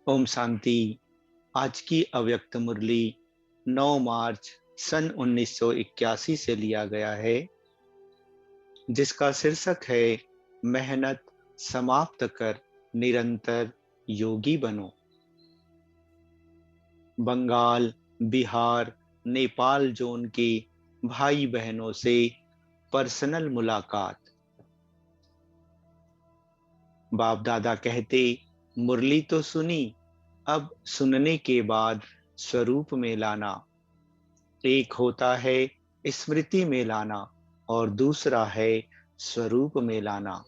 ओम शांति। आज की अव्यक्त मुरली 9 मार्च सन 1981 से लिया गया है, जिसका शीर्षक है मेहनत समाप्त कर निरंतर योगी बनो। बंगाल, बिहार, नेपाल जोन के भाई बहनों से पर्सनल मुलाकात। बाप दादा कहते, मुरली तो सुनी, अब सुनने के बाद स्वरूप में लाना। एक होता है स्मृति में लाना और दूसरा है स्वरूप में लाना।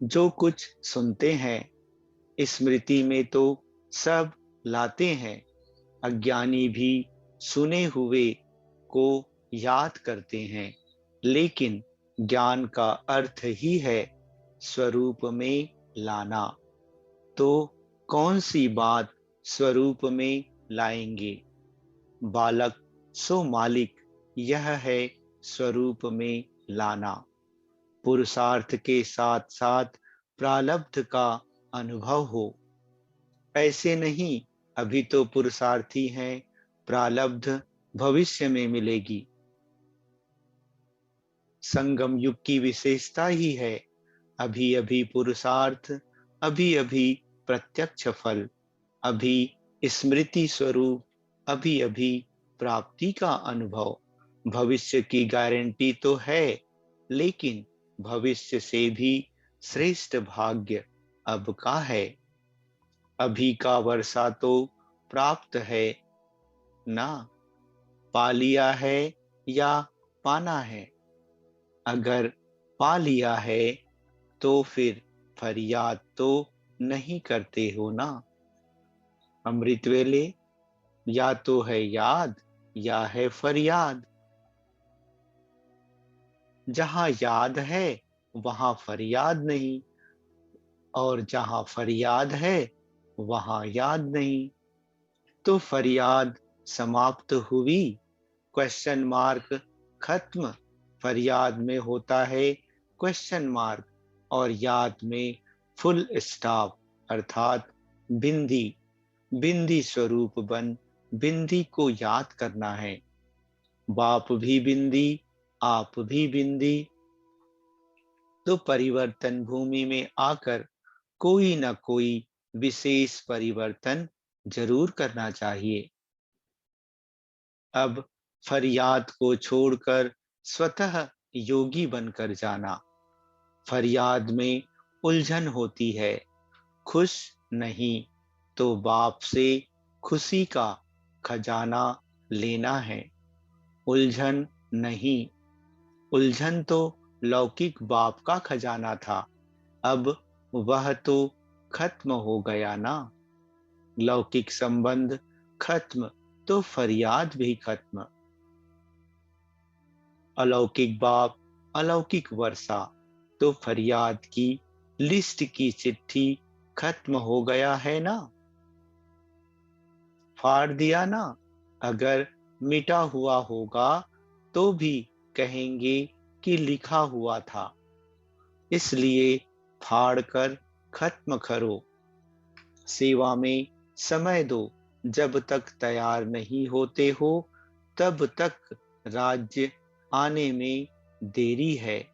जो कुछ सुनते हैं स्मृति में तो सब लाते हैं। अज्ञानी भी सुने हुए को याद करते हैं, लेकिन ज्ञान का अर्थ ही है स्वरूप में लाना। तो कौन सी बात स्वरूप में लाएंगे? बालक सो मालिक, यह है स्वरूप में लाना। पुरुषार्थ के साथ साथ प्रारब्ध का अनुभव हो। ऐसे नहीं, अभी तो पुरुषार्थी हैं, प्रारब्ध भविष्य में मिलेगी। संगम युग की विशेषता ही है, अभी अभी पुरुषार्थ, अभी अभी प्रत्यक्ष फल, अभी स्मृति स्वरूप, अभी अभी प्राप्ति का अनुभव। भविष्य की गारंटी तो है, लेकिन भविष्य से भी श्रेष्ठ भाग्य अब का है। अभी का वर्षा तो प्राप्त है ना, पा लिया है या पाना है। अगर पा लिया है तो फिर फरियाद तो नहीं करते हो ना। अमृत वेले, या तो है याद या है फरियाद। जहां याद है वहां फरियाद नहीं, और जहां फरियाद है वहां याद नहीं। तो फरियाद समाप्त हुई, क्वेश्चन मार्क खत्म। फरियाद में होता है क्वेश्चन मार्क और याद में फुल स्टॉप, अर्थात बिंदी। बिंदी स्वरूप बन बिंदी को याद करना है। बाप भी बिंदी, आप भी बिंदी। तो परिवर्तन भूमि में आकर कोई न कोई विशेष परिवर्तन जरूर करना चाहिए। अब फरियाद को छोड़कर स्वतः योगी बनकर जाना। फरियाद में उलझन होती है, खुश नहीं तो बाप से खुशी का खजाना लेना है। उलझन नहीं, उलझन तो लौकिक बाप का खजाना था, अब वह तो खत्म हो गया ना। लौकिक संबंध खत्म तो फरियाद भी खत्म। अलौकिक बाप, अलौकिक वर्षा, तो फरियाद की लिस्ट की चिट्ठी खत्म हो गया है ना। फाड़ दिया ना। अगर मिटा हुआ होगा तो भी कहेंगे कि लिखा हुआ था, इसलिए फाड़ कर खत्म करो। सेवा में समय दो, जब तक तैयार नहीं होते हो तब तक राज्य आने में देरी है।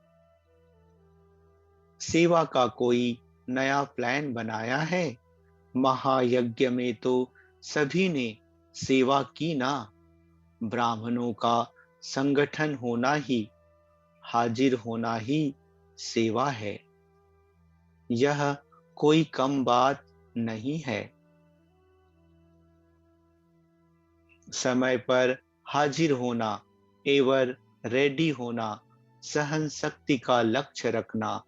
सेवा का कोई नया प्लान बनाया है? महायज्ञ में तो सभी ने सेवा की ना। ब्राह्मणों का संगठन होना ही, हाजिर होना ही सेवा है। यह कोई कम बात नहीं है। समय पर हाजिर होना, एवर रेडी होना, सहन शक्ति का लक्ष्य रखना,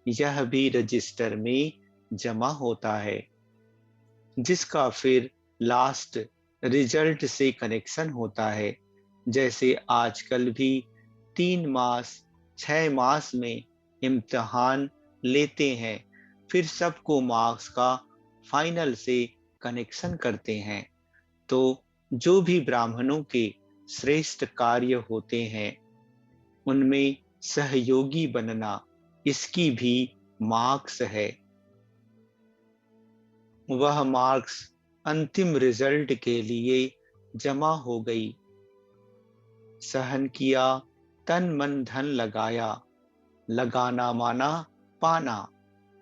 यह भी रजिस्टर में जमा होता है, जिसका फिर लास्ट रिजल्ट से कनेक्शन होता है। जैसे आजकल भी 3 मास 6 मास में इम्तिहान लेते हैं, फिर सबको मार्क्स का फाइनल से कनेक्शन करते हैं। तो जो भी ब्राह्मणों के श्रेष्ठ कार्य होते हैं, उनमें सहयोगी बनना, इसकी भी मार्क्स है। वह मार्क्स अंतिम रिजल्ट के लिए जमा हो गई। सहन किया, तन मन धन लगाया, लगाना माना पाना,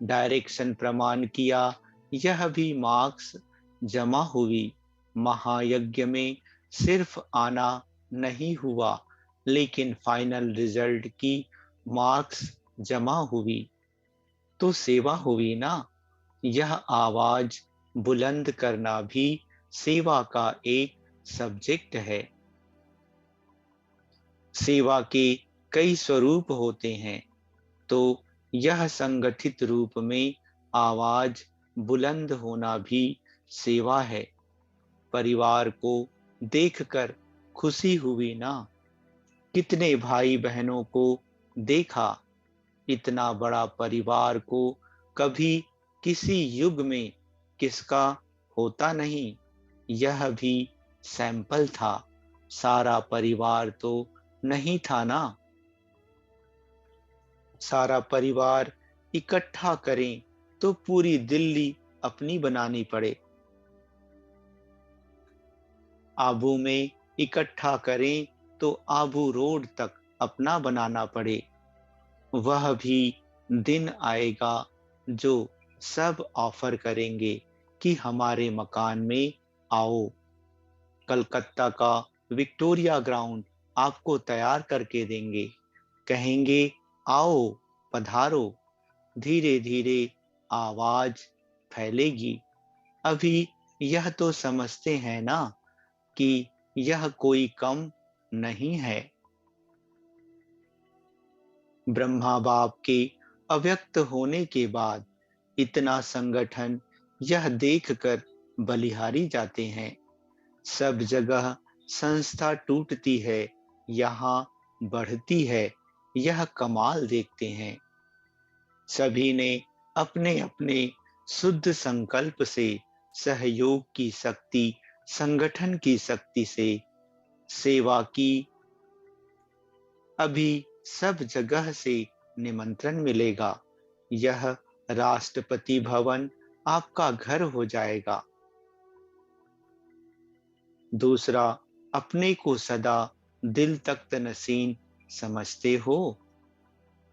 डायरेक्शन प्रमाण किया, यह भी मार्क्स जमा हुई। महायज्ञ में सिर्फ आना नहीं हुआ, लेकिन फाइनल रिजल्ट की मार्क्स जमा हुई, तो सेवा हुई ना। यह आवाज बुलंद करना भी सेवा का एक सब्जेक्ट है। सेवा के कई स्वरूप होते हैं, तो यह संगठित रूप में आवाज बुलंद होना भी सेवा है। परिवार को देखकर खुशी हुई ना। कितने भाई बहनों को देखा, इतना बड़ा परिवार को कभी किसी युग में किसका होता नहीं। यह भी सैंपल था, सारा परिवार तो नहीं था ना। सारा परिवार इकट्ठा करें तो पूरी दिल्ली अपनी बनानी पड़े। आबू में इकट्ठा करें तो आबू रोड तक अपना बनाना पड़े। वह भी दिन आएगा जो सब ऑफर करेंगे कि हमारे मकान में आओ। कलकत्ता का विक्टोरिया ग्राउंड आपको तैयार करके देंगे, कहेंगे आओ पधारो। धीरे धीरे आवाज फैलेगी। अभी यह तो समझते हैं ना कि यह कोई कम नहीं है। ब्रह्मा बाप के अव्यक्त होने के बाद इतना संगठन यह देखकर बलिहारी जाते हैं। सब जगह संस्था टूटती है, यहाँ बढ़ती है, यह कमाल देखते हैं। सभी ने अपने अपने शुद्ध संकल्प से, सहयोग की शक्ति, संगठन की शक्ति से सेवा की। अभी सब जगह से निमंत्रण मिलेगा। यह राष्ट्रपति भवन आपका घर हो जाएगा। दूसरा, अपने को सदा दिल तख्त नसीन समझते हो।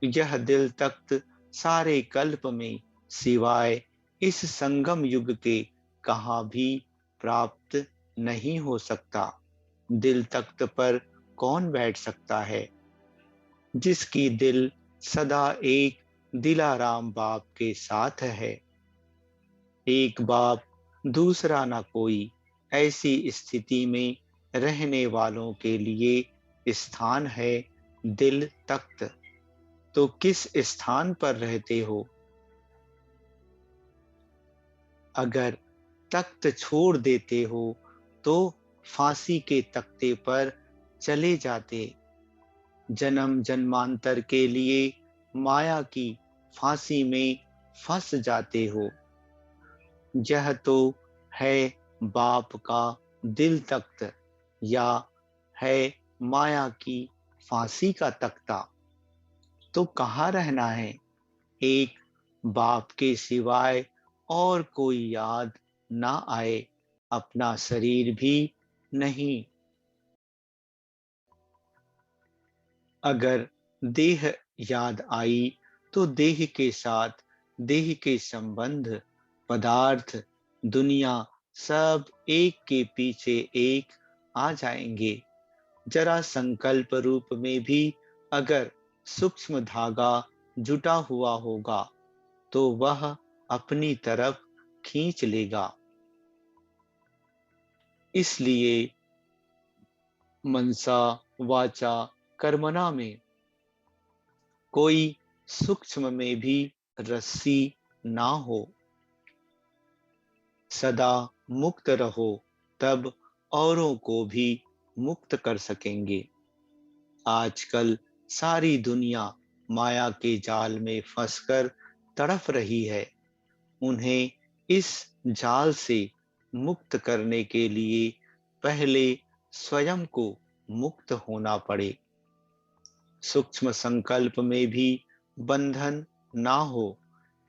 यह दिल तख्त सारे कल्प में सिवाय इस संगम युग के कहाँ भी प्राप्त नहीं हो सकता। दिल तख्त पर कौन बैठ सकता है? जिसकी दिल सदा एक दिलाराम बाप के साथ है। एक बाप दूसरा ना कोई, ऐसी स्थिति में रहने वालों के लिए स्थान है दिल तख्त। तो किस स्थान पर रहते हो? अगर तख्त छोड़ देते हो तो फांसी के तख्ते पर चले जाते। जन्म जन्मांतर के लिए माया की फांसी में फंस जाते हो। यह तो है बाप का दिल तख्त, या है माया की फांसी का तख्ता। तो कहाँ रहना है? एक बाप के सिवाय और कोई याद ना आए, अपना शरीर भी नहीं। अगर देह याद आई तो देह के साथ देह के संबंध, पदार्थ, दुनिया सब एक के पीछे एक आ जाएंगे। जरा संकल्प रूप में भी अगर सूक्ष्म धागा जुटा हुआ होगा तो वह अपनी तरफ खींच लेगा। इसलिए मनसा वाचा कर्मणा में कोई सूक्ष्म में भी रस्सी ना हो। सदा मुक्त रहो, तब औरों को भी मुक्त कर सकेंगे। आजकल सारी दुनिया माया के जाल में फंसकर तड़फ रही है। उन्हें इस जाल से मुक्त करने के लिए पहले स्वयं को मुक्त होना पड़े। सूक्ष्म संकल्प में भी बंधन ना हो।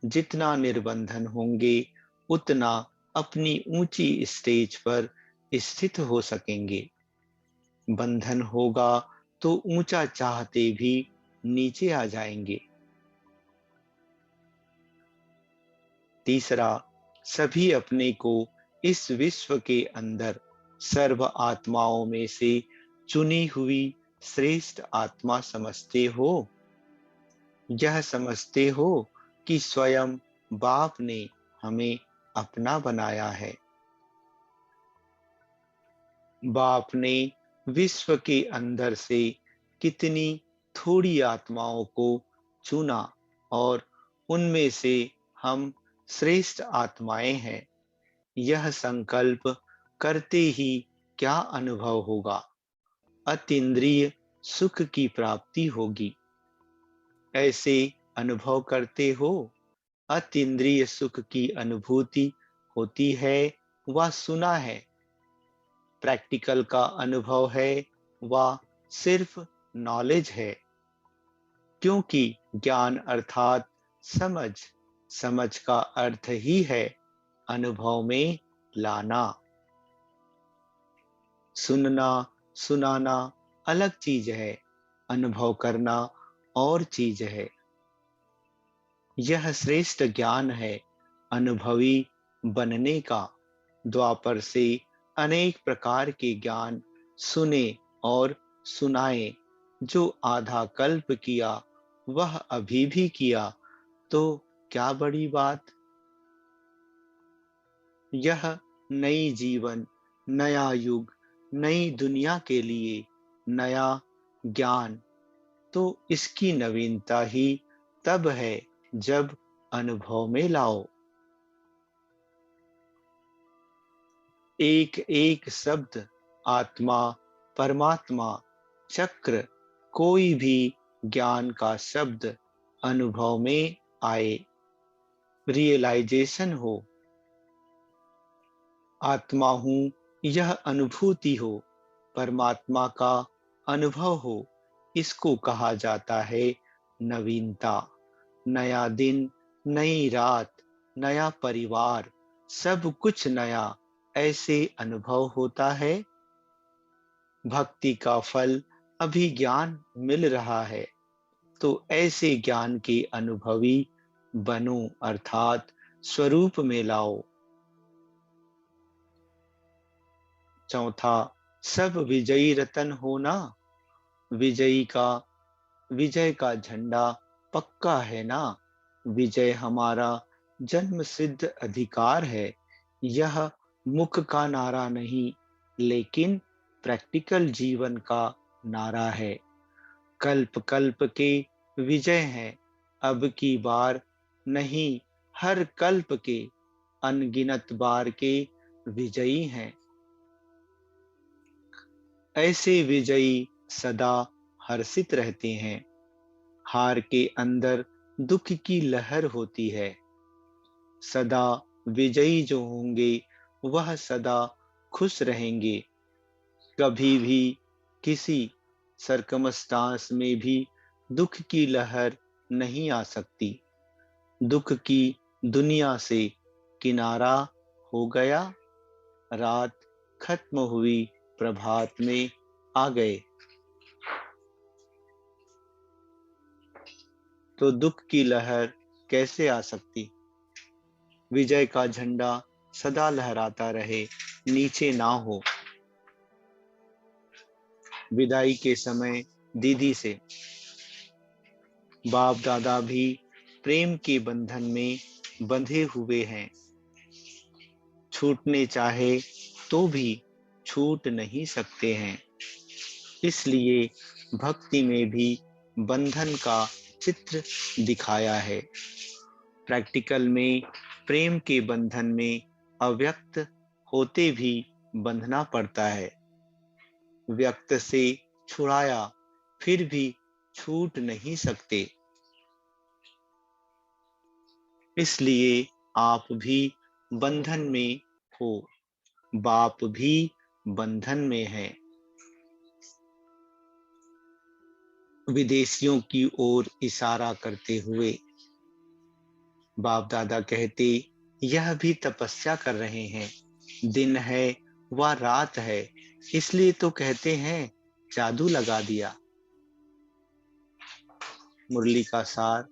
जितना निर्बंधन होंगे उतना अपनी ऊंची स्टेज पर स्थित हो सकेंगे। बंधन होगा तो ऊंचा चाहते भी नीचे आ जाएंगे। तीसरा, सभी अपने को इस विश्व के अंदर सर्व आत्माओं में से चुनी हुई श्रेष्ठ आत्मा समझते हो। यह समझते हो कि स्वयं बाप ने हमें अपना बनाया है। बाप ने विश्व के अंदर से कितनी थोड़ी आत्माओं को चुना और उनमें से हम श्रेष्ठ आत्माएं हैं। यह संकल्प करते ही क्या अनुभव होगा? अतीन्द्रिय सुख की प्राप्ति होगी। ऐसे अनुभव करते हो? अतीन्द्रिय सुख की अनुभूति होती है व सुना है? प्रैक्टिकल का अनुभव है व सिर्फ नॉलेज है? क्योंकि ज्ञान अर्थात समझ, समझ का अर्थ ही है अनुभव में लाना। सुनना, सुनाना अलग चीज है, अनुभव करना और चीज है। यह श्रेष्ठ ज्ञान है अनुभवी बनने का। द्वापर से अनेक प्रकार के ज्ञान सुने और सुनाए। जो आधा कल्प किया वह अभी भी किया, तो क्या बड़ी बात। यह नई जीवन, नया युग, नई दुनिया के लिए नया ज्ञान, तो इसकी नवीनता ही तब है जब अनुभव में लाओ। एक एक शब्द, आत्मा, परमात्मा, चक्र, कोई भी ज्ञान का शब्द अनुभव में आए, रियलाइजेशन हो। आत्मा हूं यह अनुभूति हो, परमात्मा का अनुभव हो, इसको कहा जाता है नवीनता। नया दिन, नई रात, नया परिवार, सब कुछ नया, ऐसे अनुभव होता है। भक्ति का फल अभी ज्ञान मिल रहा है, तो ऐसे ज्ञान के अनुभवी बनो अर्थात स्वरूप में लाओ। चौथा, सब विजयी रतन होना। विजयी का विजय का झंडा पक्का है ना। विजय हमारा जन्म सिद्ध अधिकार है। यह मुख का नारा नहीं, लेकिन प्रैक्टिकल जीवन का नारा है। कल्प कल्प के विजय हैं, अब की बार नहीं, हर कल्प के अनगिनत बार के विजयी हैं। ऐसे विजयी सदा हर्षित रहते हैं। हार के अंदर दुख की लहर होती है। सदा विजयी जो होंगे वह सदा खुश रहेंगे। कभी भी किसी सरकमस्टांस में भी दुख की लहर नहीं आ सकती। दुख की दुनिया से किनारा हो गया, रात खत्म हुई, प्रभात में आ गए। तो दुख की लहर कैसे आ सकती? विजय का झंडा सदा लहराता रहे, नीचे ना हो। विदाई के समय दीदी से बाप दादा भी प्रेम के बंधन में बंधे हुए हैं। छूटने चाहे तो भी छूट नहीं सकते हैं। इसलिए भक्ति में भी बंधन का चित्र दिखाया है। प्रैक्टिकल में प्रेम के बंधन में अव्यक्त होते भी बंधना पड़ता है। व्यक्त से छुड़ाया फिर भी छूट नहीं सकते। इसलिए आप भी बंधन में हो, बाप भी बंधन में है। विदेशियों की ओर इशारा करते हुए बाप दादा कहते, यह भी तपस्या कर रहे हैं। दिन है व रात है, इसलिए तो कहते हैं जादू लगा दिया। मुरली का सार।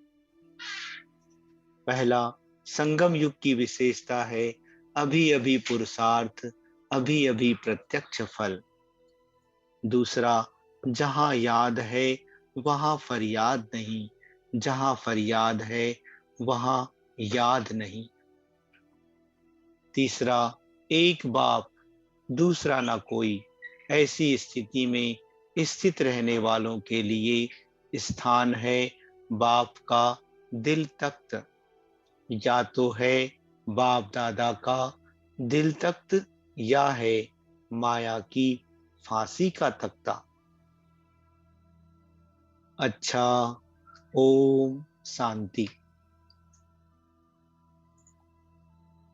पहला, संगम युग की विशेषता है अभी अभी पुरुषार्थ, अभी अभी प्रत्यक्ष फल। दूसरा, जहां याद है वहां फरियाद नहीं, जहां फरियाद है वहां याद नहीं। तीसरा, एक बाप दूसरा ना कोई, ऐसी स्थिति में स्थित रहने वालों के लिए स्थान है बाप का दिल तख्त। या तो है बाप दादा का दिल तख्त, या है माया की फांसी का तख्ता। अच्छा, ओम शांति।